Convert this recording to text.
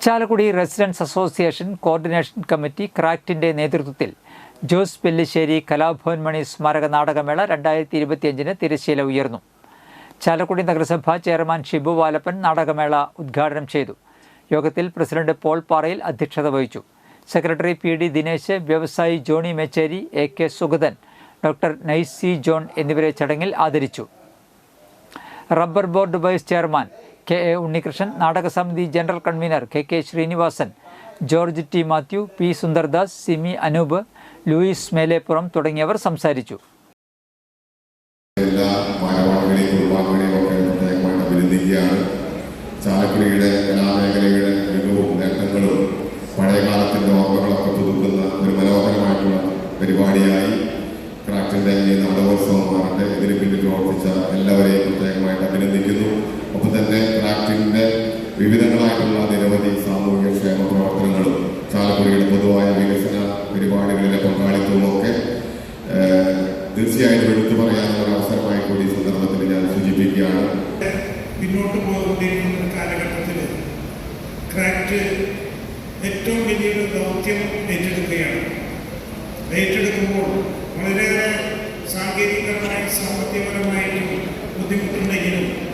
Chalakudy residence association coordination committee ക്രാക്റ്റിൻ്റെ നേതൃത്വത്തിൽ ജോസ് പെല്ലിശ്ശേരി കലാഭവൻ മണി സ്മാരക നാടകമേള 2025 തിരശ്ശീല ഉയർന്നു. ചാലക്കുടി നഗരസഭ ചെയർമാൻ ഷിബു വാലപ്പൻ നാടകമേള ഉദ്ഘാടനം ചെയ്തു. യോഗത്തിൽ പ്രസിഡന്റ് പോൾ പാറയിൽ അധ്യക്ഷത വഹിച്ചു. സെക്രട്ടറി PD ദിനേശ്, വ്യവസായി ജോണി മേച്ചേരി, AK സുഗതൻ, ഡോക്ടർ നൈസി ജോൺ എന്നിവരെ ചടങ്ങിൽ ആദരിച്ചു. Rubber board vice chairman KA Unnikrishnan, നാടകസമിതി general convener KK Sreenivasan, George T Mathew, P Sundardas, Simi Anoop, Louis Melepuram തുടങ്ങിയവർ സംസാരിച്ചു. ചാലക്കുടിയുടെ കലാമേഖലയുടെ മികവും നേട്ടങ്ങളും പഴയകാലത്തിൻ്റെ ഓർമ്മകളൊക്കെ പുതുക്കുന്ന ഒരു മനോഹരമായിട്ടുള്ള പരിപാടിയായി ക്രാഫ്റ്റിൻ്റെ ഈ നാടകോത്സവം മാറട്ടെ. ഇതിന് പിന്നിൽ പ്രവർത്തിച്ച എല്ലാവരെയും പ്രത്യേകമായിട്ട് അഭിനന്ദിക്കുന്നു. ഒപ്പം തന്നെ ക്രാഫ്റ്റിൻ്റെ വിവിധങ്ങളായിട്ടുള്ള നിരവധി സാമൂഹിക ക്ഷേമ പ്രവർത്തനങ്ങളും ചാലക്കുടിയുടെ പൊതുവായ വികസന പരിപാടികളിലെ പങ്കാളിത്തവുമൊക്കെ തീർച്ചയായിട്ടും എടുത്തു പറയാനുള്ള ഒരു അവസരമായി കൂടി ഈ സന്ദർഭത്തിൽ ഞാൻ സൂചിപ്പിക്കുകയാണ്. പിന്നോട്ട് പോകൊണ്ടിരിക്കുന്ന കാലഘട്ടത്തിൽ ക്രാഫ്റ്റ് ഏറ്റവും വലിയൊരു ദൗത്യം ഏറ്റെടുക്കുമ്പോൾ വളരെയേറെ സാങ്കേതികപരമായി സാമ്പത്തികപരമായിട്ടും ബുദ്ധിമുട്ടുണ്ടെങ്കിലും